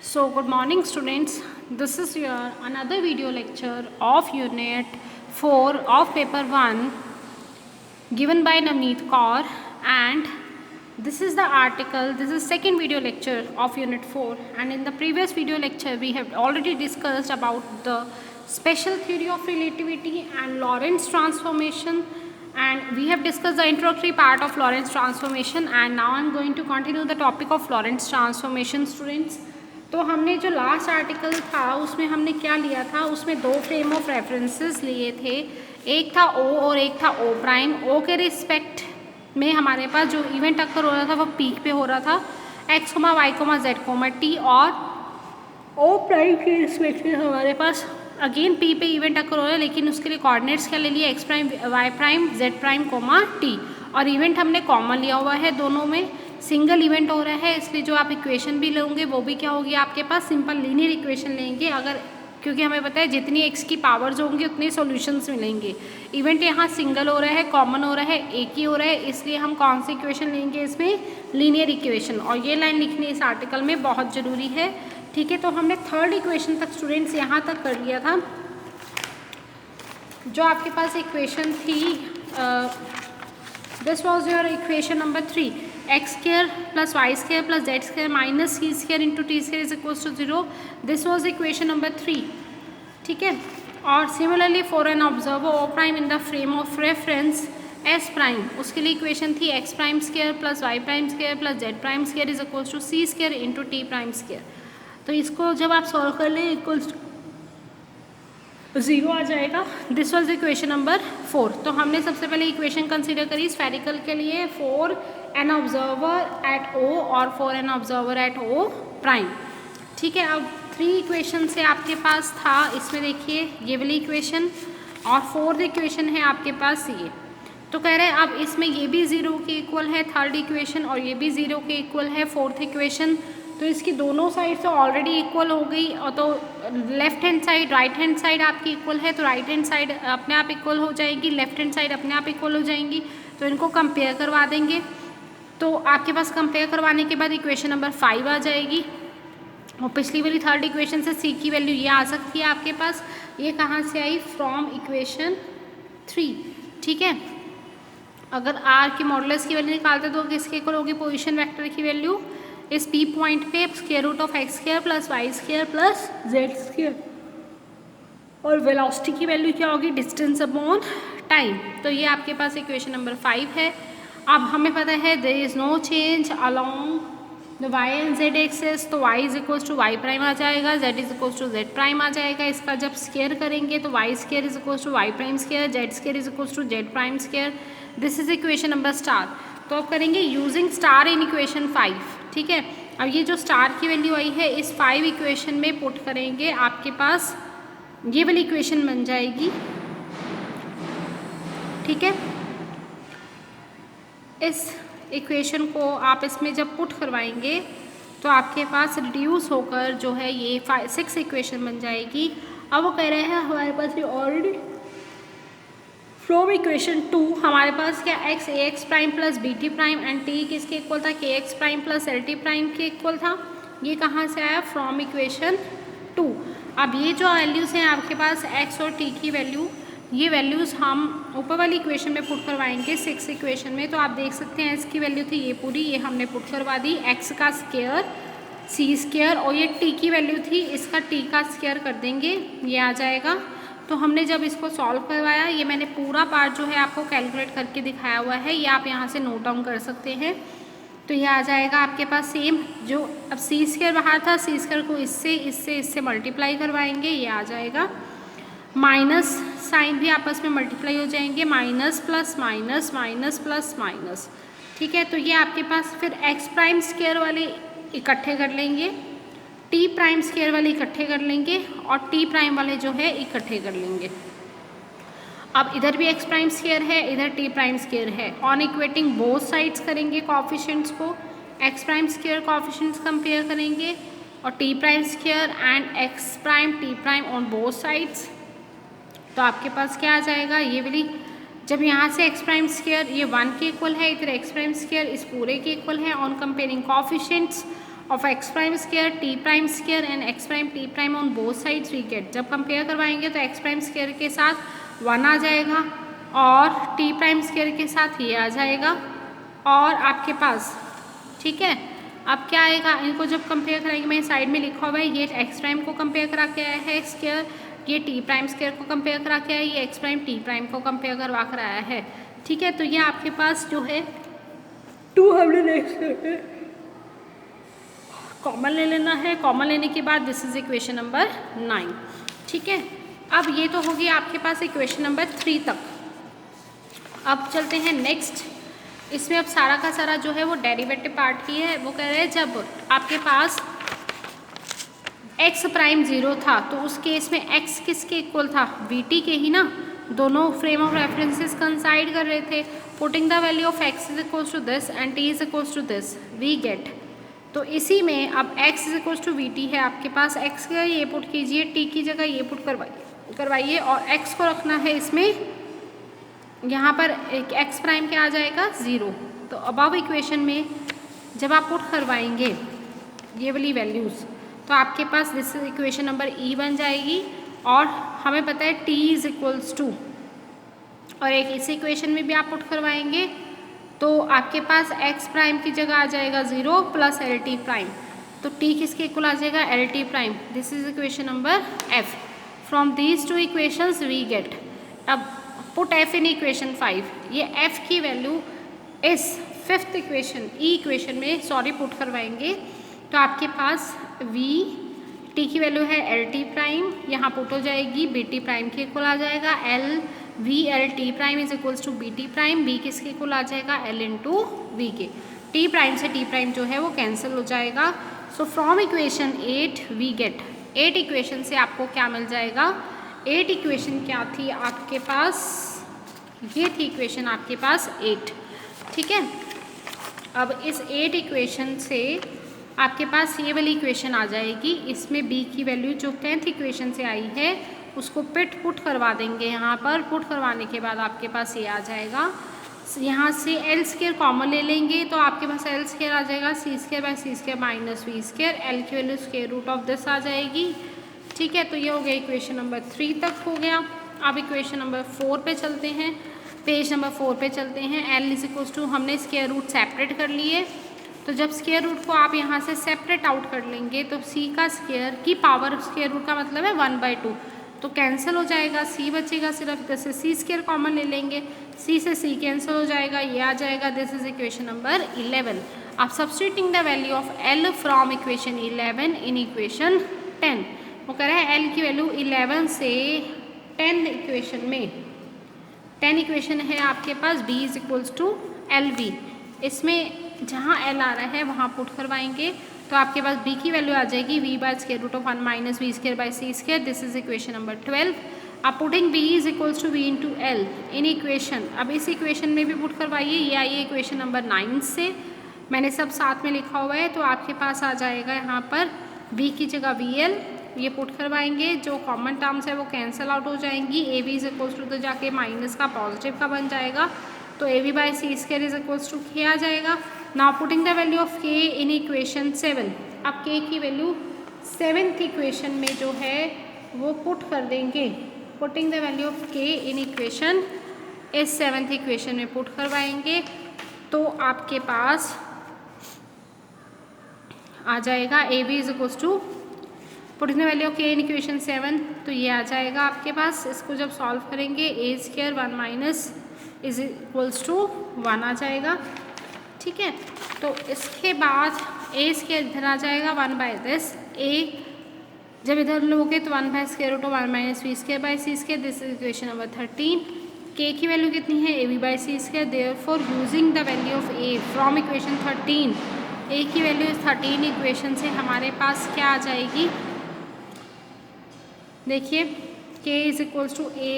So good morning students, this is your another video lecture of unit 4 of paper 1 given by Navneet Kaur, and this is the article, this is second video lecture of unit 4, and in the previous video lecture we have already discussed about the special theory of relativity and Lorentz transformation, and we have discussed the introductory part of Lorentz transformation, and now I am going to continue the topic of Lorentz transformation students. तो हमने जो last article था उसमें हमने क्या लिया था, उसमें दो फ्रेम ऑफ रेफरेंसेस लिए थे, एक था ओ और एक था ओ प्राइम। ओ के रिस्पेक्ट में हमारे पास जो इवेंट अक्कर हो रहा था वो पीक पे हो रहा था x comma y comma z comma t, और ओ प्राइम के रिस्पेक्ट में हमारे पास अगेन पी पे इवेंट अक्कर हो रहा है, लेकिन उसके लिए कोऑर्डिनेट्स क्या ले लिए, x prime y prime z prime comma t, और इवेंट हमने कॉमन लिया हुआ है, दोनों में सिंगल इवेंट हो रहा है, इसलिए जो आप इक्वेशन भी लोगे वो भी क्या होगी आपके पास, सिंपल लीनियर इक्वेशन लेंगे अगर, क्योंकि हमें पता है जितनी एक्स की पावर्स होंगी उतने सॉल्यूशंस मिलेंगे। इवेंट यहाँ सिंगल हो रहा है, कॉमन हो रहा है, एक ही हो रहा है, इसलिए हम कौन सी इक्वेशन लेंगे इसमें, लीनियर इक्वेशन, और ये लाइन लिखनी इस आर्टिकल में बहुत ज़रूरी है। ठीक है, तो हमने थर्ड इक्वेशन तक स्टूडेंट्स यहाँ तक कर लिया था। जो आपके पास इक्वेशन थी, this was your equation number 3, x square plus y square plus z square minus c square into t square is equals to 0, this was equation number 3। ठीक है, और similarly for an observer O prime in the frame of reference S prime, उसके लिए equation थी x prime square plus y prime square plus z prime square is equals to C square into T prime square. तो इसको जब आप solve कर लें equals 0 आ जाएगा। This was equation number 4। तो हमने सबसे पहले इक्वेशन कंसीडर करी स्फेरिकल के लिए for an observer at O और for an observer at O prime. ठीक है, अब 3 इक्वेशन से आपके पास था, इसमें देखिए ये वाली इक्वेशन, और 4th इक्वेशन है आपके पास ये। तो कह रहे हैं अब इसमें ये भी 0 के इक्वल है थर्ड इक्वेशन, और ये भी 0 के इक्वल है 4th इक्वेशन, तो इसकी दोनों साइड से ऑलरेडी इक्वल हो गई, और तो left hand side right hand side आपकी इक्वल है, तो राइट हैंड साइड अपने आप इक्वल हो जाएगी, लेफ्ट हैंड साइड अपने आप इक्वल हो जाएंगी, तो इनको कंपेयर करवा देंगे। तो आपके पास कंपेयर करवाने के बाद इक्वेशन नंबर 5 आ जाएगी, और पिछली वाली थर्ड इक्वेशन से सी की वैल्यू ये आ सकती है आपके पास, ये कहाँ से आई, फ्रॉम इक्वेशन 3। ठीक है, अगर आर की मॉडुलस की वैल्यू निकालते तो किसके इक्वल होगी, पोजीशन वेक्टर की वैल्यू इस पी पॉइंट पे square root of x square plus y square plus z square, और वेलोसिटी की वैल्यू क्या होगी, डिस्टेंस अपॉन टाइम। तो ये आपके पास इक्वेशन नंबर 5 है। अब हमें पता है there is no change along the Y and Z axes, तो Y is equals to Y prime आ जाएगा, Z is equals to Z prime आ जाएगा। इसका जब स्क्वायर करेंगे तो Y square is equals to Y prime square, Z square is equals to Z prime square. This is equation number star. तो अब करेंगे यूजिंग स्टार इन इक्वेशन 5। ठीक है, अब ये जो स्टार की वैल्यू आई है इस 5 इक्वेशन में पुट करेंगे, आपके पास ये वाली इक्वेशन बन जाएगी। ठीक है, इस इक्वेशन को आप इसमें जब पुट करवाएंगे तो आपके पास रिड्यूस होकर जो है ये 6 इक्वेशन बन जाएगी। अब वो कह रहे हैं हमारे पास ये ऑलरेडी फ्रॉम इक्वेशन 2 हमारे पास क्या x a x prime plus b t prime and t किसके इक्वल था, k x prime plus l t prime के इक्वल था। ये कहाँ से आया, फ्रॉम इक्वेशन 2। अब ये जो वैल्यूज़ हैं आपके पास एक्स और टी की वैल्यू, ये वैल्यूज़ हम ऊपर वाली इक्वेशन में पुट करवाएंगे 6 इक्वेशन में। तो आप देख सकते हैं इसकी वैल्यू थी ये पूरी, ये हमने पुट करवा दी, एक्स का स्क्वायर सी स्क्वायर, और ये टी की वैल्यू थी, इसका टी का स्क्वायर कर देंगे, ये आ जाएगा। तो हमने जब इसको सॉल्व करवाया, ये मैंने पूरा पार्ट जो है आपको कैलकुलेट करके दिखाया हुआ है, ये आप यहाँ से नोट डाउन कर सकते हैं। तो ये आ जाएगा आपके पास सेम, जो अब सी स्क्वायर बाहर था, सी स्क्वायर को इससे मल्टीप्लाई करवाएंगे, ये आ जाएगा। माइनस साइन भी आपस में मल्टीप्लाई हो जाएंगे, minus plus minus minus plus minus. ठीक है, तो ये आपके पास फिर एक्स प्राइम स्क्वायर वाले इकट्ठे कर लेंगे, टी प्राइम स्क्वायर वाले इकट्ठे कर लेंगे, और टी प्राइम वाले जो है इकट्ठे कर लेंगे। अब इधर भी एक्स प्राइम स्क्वायर है, इधर टी प्राइम स्क्वायर है, ऑन इक्वेटिंग बोथ साइड्स करेंगे कोएफिशिएंट्स को, x prime square coefficients compare करेंगे, और T prime square and x prime t prime on both sides. तो आपके पास क्या आ जाएगा, ये वाली जब यहाँ से एक्स प्राइम स्क्वायर ये 1 के इक्वल है, इधर एक्स प्राइम स्क्वायर इस पूरे के इक्वल है on comparing coefficients, of x prime square t prime square and x prime t prime on both sides we get. जब कंपेयर करवाएंगे तो एक्स प्राइम स्क्वायर के साथ 1 आ जाएगा और टी प्राइम स्क्वायर के साथ ये आ जाएगा और आपके पास, ठीक है, अब क्या आएगा, इनको जब कंपेयर कराएंगे, मैं साइड में लिखा हुआ है, ये एक्स प्राइम को कंपेयर करा के आया है स्क्वायर, ये टी प्राइम स्क्वायर को कंपेयर करा के आया है, ये एक्स प्राइम टी प्राइम को कंपेयर करवा कर आया है, ठीक है। तो ये आपके पास जो है 2 हमने कॉमन ले लेना है। कॉमन लेने के बाद दिस इज इक्वेशन नंबर 9, ठीक है। अब ये तो होगी आपके पास इक्वेशन नंबर 3 तक। अब चलते हैं नेक्स्ट। इसमें अब सारा का सारा जो है वो डेरिवेटिव पार्ट ही है। वो कह रहे हैं जब आपके पास x प्राइम 0 था तो उस केस में x किसके इक्वल था, vt के ही ना, दोनों फ्रेम ऑफ रेफरेंसेस कंसाइड कर रहे थे। Putting the value of x is equals to this and t is equals to this we get. तो इसी में अब x is equals to vt है आपके पास, x का ये पुट कीजिए, t की जगह ये पुट करवाइए और x को रखना है इसमें, यहाँ पर एक एक्स प्राइम क्या आ जाएगा 0। तो अबव इक्वेशन में जब आप पुट करवाएंगे ये वाली वैल्यूज़ तो आपके पास दिस इक्वेशन नंबर ई बन जाएगी और हमें पता है t इज इक्वल्स टू, और एक इस इक्वेशन में भी आप पुट करवाएंगे तो आपके पास x प्राइम की जगह आ जाएगा 0 प्लस एल टी प्राइम। तो t किसके इक्वल आ जाएगा l t prime. This is equation number f। From these 2 equations we get, अब पुट f इन इक्वेशन 5, ये f की वैल्यू इस 5th इक्वेशन ई इक्वेशन में पुट करवाएंगे तो आपके पास v t की वैल्यू है एल टी प्राइम, यहाँ पुट हो जाएगी बी टी प्राइम के इक्वल आ जाएगा l V L t prime is equals to b t prime, b किसके इक्वल आ जाएगा एल इंटू वी के। t प्राइम से t प्राइम जो है वो कैंसिल हो जाएगा। So from equation 8 we get, 8 equation से आपको क्या मिल जाएगा, 8 इक्वेशन क्या थी आपके पास, ये थी इक्वेशन आपके पास 8, ठीक है। अब इस 8 इक्वेशन से आपके पास ये वाली इक्वेशन आ जाएगी, इसमें b की वैल्यू जो 10th इक्वेशन से आई है उसको पुट करवा देंगे, यहाँ पर पुट करवाने के बाद आपके पास ये आ जाएगा। यहाँ से एल स्क्वायर कॉमन ले लेंगे तो आपके पास एल स्क्वायर आ जाएगा C square by C square minus we square, L की value square root of this आ जाएगी, ठीक है। तो ये हो गया इक्वेशन नंबर 3 तक हो गया। अब इक्वेशन नंबर 4 पे चलते हैं, पेज नंबर 4 पे चलते हैं। एल इज इक्वल्स टू हमने स्क्वायर रूट सेपरेट कर लिए, तो जब स्क्वायर रूट को आप यहाँ से सेपरेट आउट कर लेंगे तो c का स्क्वायर की पावर स्क्वायर रूट का मतलब है 1/2, तो कैंसिल हो जाएगा, c बचेगा सिर्फ, जैसे c स्क्वायर कॉमन ले लेंगे, c से c कैंसिल हो जाएगा, ये आ जाएगा। This is equation number 11। आप substituting the value of l from equation 11 in equation 10, वो कह रहा है l की वैल्यू 11 से 10 इक्वेशन में, 10 इक्वेशन है आपके पास b is equals to l v, इसमें जहाँ l आ रहा है वहाँ पुट करवाएंगे तो आपके पास b की वैल्यू आ जाएगी v by square root of 1 minus we square by C square. This is equation number 12। आप putting b is equals to v into l in equation, अब इस इक्वेशन में भी पुट करवाइए, ये आइए इक्वेशन नंबर 9 से, मैंने सब साथ में लिखा हुआ है। तो आपके पास आ जाएगा यहाँ पर v की जगह वी एल, ये पुट करवाएंगे, जो कॉमन टर्म्स है वो कैंसिल आउट हो जाएंगी, a v is equals to तो जाके माइनस का पॉजिटिव का बन जाएगा, तो a v by C square is equals to k आ जाएगा। Now putting the value of k in equation 7, अब k की वैल्यू 7th इक्वेशन में जो है वो पुट कर देंगे, putting the value of k in equation इस 7th इक्वेशन में पुट करवाएंगे तो आपके पास आ जाएगा a b is equals to, putting the value of k in equation 7, तो ये आ जाएगा आपके पास। इसको जब सॉल्व करेंगे A square 1 minus is equals to 1 आ जाएगा, ठीक है। तो इसके बाद ए स्क्वायर इधर आ जाएगा 1 बाय दिस, ए जब इधर लोगे तो 1 by square root of 1 minus we square by C square. This is equation number 13। K की वैल्यू कितनी है a b by C square, therefore using the value of a from equation 13, a की value 13 equation से हमारे पास क्या आ जाएगी, देखिए k is equals to a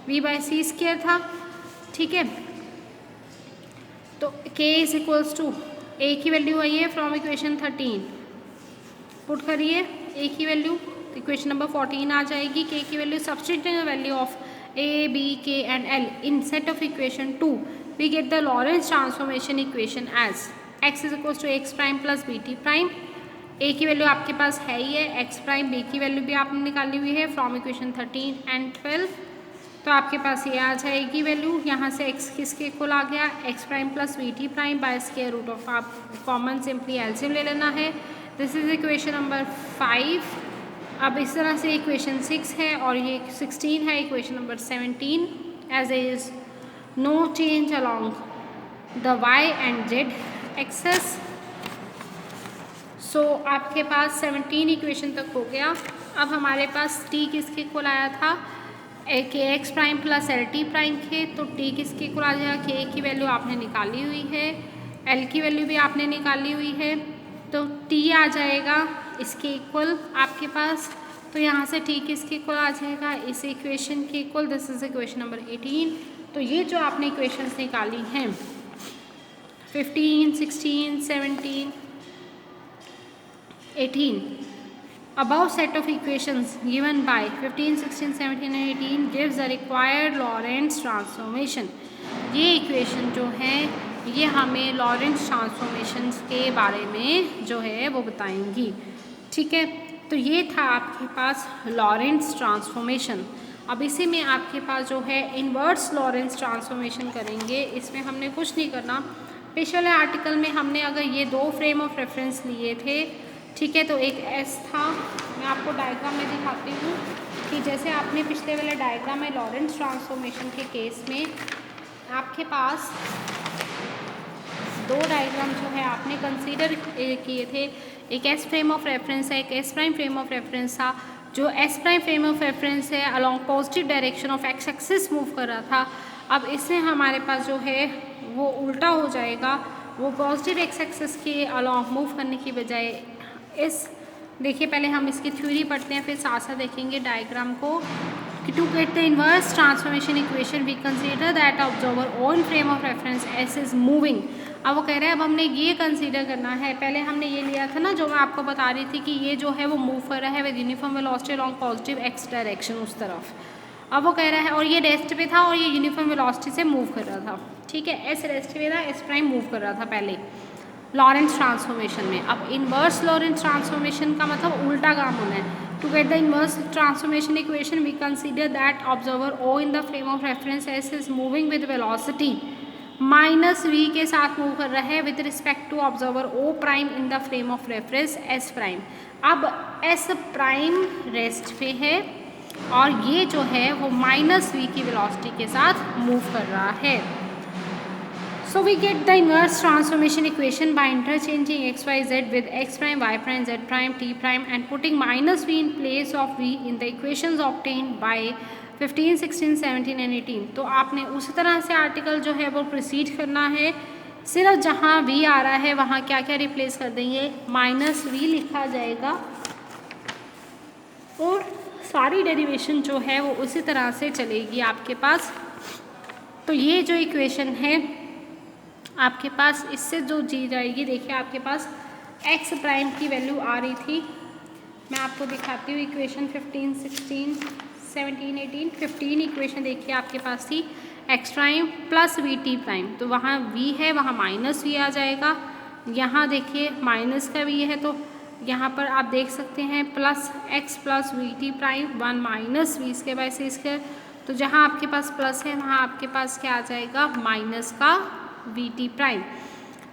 v by C square था, ठीक है। तो k is equals to a की वैल्यू आई है फ्रॉम इक्वेशन 13, पुट करिए a की वैल्यू, इक्वेशन नंबर 14 आ जाएगी। k की value, substituting the value of a b k and l in set of equation 2 we get the Lorentz transformation equation as x is equals to x prime plus bt prime ए की value आपके पास है ही है, ex prime B की value भी आपने निकाली हुई है फ्रॉम इक्वेशन 13 एंड 12। तो आपके पास ये आ जाएगी वैल्यू, यहाँ से एक्स किसके इक्वल आ गया, x prime plus v t prime by square root of, आप कॉमन सिंपली एलसीएम ले लेना है। This is equation number 5। अब इस तरह से इक्वेशन 6 है और ये 16 है equation number 17। As is no change along the Y and Z axes. So आपके पास 17 इक्वेशन तक हो गया। अब हमारे पास टी किसके इक्वल आया था, k x prime plus l t prime के, तो टी किसके इक्वल आ जाएगा, के की वैल्यू आपने निकाली हुई है, एल की वैल्यू भी आपने निकाली हुई है, तो टी आ जाएगा इसके इक्वल आपके पास। तो यहाँ से टी किसके इक्वल आ जाएगा, इस इक्वेशन के equal. This is equation number 18। तो ये जो आपने इक्वेशंस निकाली हैं 15, 16, 17, 18, above set of equations given by 15, 16, 17 and 18 gives the required Lorentz transformation। ये इक्वेशन जो है ये हमें लॉरेंट्स ट्रांसफॉर्मेशन के बारे में जो है वो बताएंगी। ठीक है, तो ये था आपके पास लॉरेंट्स ट्रांसफॉर्मेशन। अब इसी में आपके पास जो है इन्वर्स लॉरेंट्स ट्रांसफॉर्मेशन करेंगे। इसमें हमने कुछ नहीं करना, पिछले आर्टिकल में हमने अगर ये दो फ्रेम ऑफ रेफरेंस लिए थे, ठीक है, तो एक एस था, मैं आपको डायग्राम में दिखाती हूँ कि जैसे आपने पिछले वाले डायग्राम में लॉरेंट्स ट्रांसफॉर्मेशन के केस में आपके पास दो डायग्राम जो है आपने कंसीडर किए थे, एक एस फ्रेम ऑफ रेफरेंस है, एक S prime frame of reference था। जो S prime frame of reference है along positive direction of X axis move कर रहा था। अब इसमें हमारे पास जो है वो उल्टा हो जाएगा, वो पॉजिटिव एक्स एक्सिस के अलॉन्ग मूव करने की बजाय इस, देखिए पहले हम इसकी थ्योरी पढ़ते हैं फिर साथ साथ देखेंगे डायग्राम को। कि to get the inverse transformation equation we consider that observer O in frame of reference S is moving. अब वो कह रहे हैं अब हमने ये कंसीडर करना है, पहले हमने ये लिया था ना जो मैं आपको बता रही थी कि ये जो है वो मूव कर रहा है with uniform velocity along positive x direction उस तरफ। अब वो कह रहा है और ये रेस्ट पे था और ये यूनिफॉर्म वेलोसिटी से मूव कर रहा था। ठीक है, एस रेस्ट पे था, एस प्राइम मूव कर रहा था पहले लॉरेंट्स ट्रांसफॉर्मेशन में। अब इनवर्स लॉरेंट्स ट्रांसफॉर्मेशन का मतलब उल्टा काम होना है। To get the inverse transformation equation we consider that observer O in the frame of reference S is moving with velocity minus v के साथ मूव कर रहा है with respect to observer O prime in the frame of reference S prime. अब S prime rest पे है और ये जो है वो माइनस वी की वेलोसिटी के साथ मूव कर रहा है। So we get the inverse transformation equation by interchanging x, y, z with x prime, y prime, z prime, t prime and putting minus v in place of v in the equations obtained by 15, 16, 17 and 18। तो आपने उसी तरह से article जो है वो proceed करना है, सिर्फ जहाँ v आ रहा है वहाँ क्या क्या रिप्लेस कर देंगे, माइनस v लिखा जाएगा और सारी डेरिवेशन जो है वो उसी तरह से चलेगी आपके पास। तो ये जो इक्वेशन है आपके पास इससे जो जी जाएगी, देखिए आपके पास x प्राइम की वैल्यू आ रही थी, मैं आपको दिखाती हूँ इक्वेशन 15, 16, 17, 18, 15 इक्वेशन देखिए आपके पास थी x prime plus v t prime, तो वहाँ v है वहाँ माइनस v आ जाएगा। यहाँ देखिए माइनस का v है तो यहाँ पर आप देख सकते हैं plus x plus v t prime 1 minus we square by c square, तो जहाँ आपके पास प्लस है वहाँ आपके पास क्या आ जाएगा माइनस का वी टी प्राइम।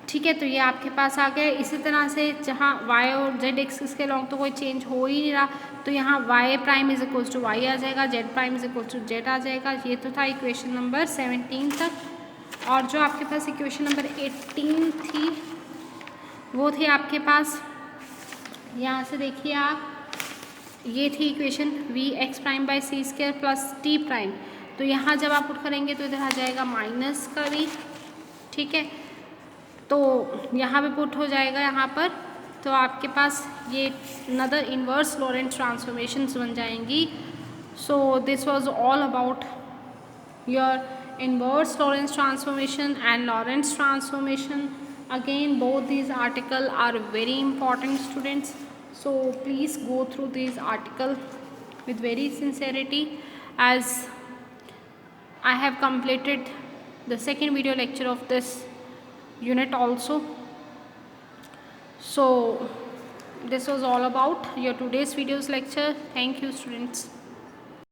ठीक है, तो ये आपके पास आ गया। इसी तरह से जहाँ y और z एक्सिस के लॉन्ग तो कोई चेंज हो ही नहीं रहा, तो यहाँ y prime is equals to y आ जाएगा, z prime is equals to z आ जाएगा। ये तो था इक्वेशन नंबर 17 तक। और जो आपके पास इक्वेशन नंबर 18 थी वो थी आपके पास, यहाँ से देखिए आप, ये थी equation v x prime by C square plus t prime, तो यहाँ जब आप पुट करेंगे तो इधर आ जाएगा माइनस का v। ठीक है, तो यहाँ पे पुट हो जाएगा यहाँ पर, तो आपके पास ये नदर इन्वर्स लॉरेंट्स ट्रांसफॉर्मेशंस बन जाएंगी। So this was all about your inverse Lorentz transformation and Lorentz transformation. Again both these article are very important students, so please go through this article with very sincerity as I have completed the second video lecture of this unit also. So this was all about your today's videos lecture. Thank you, students.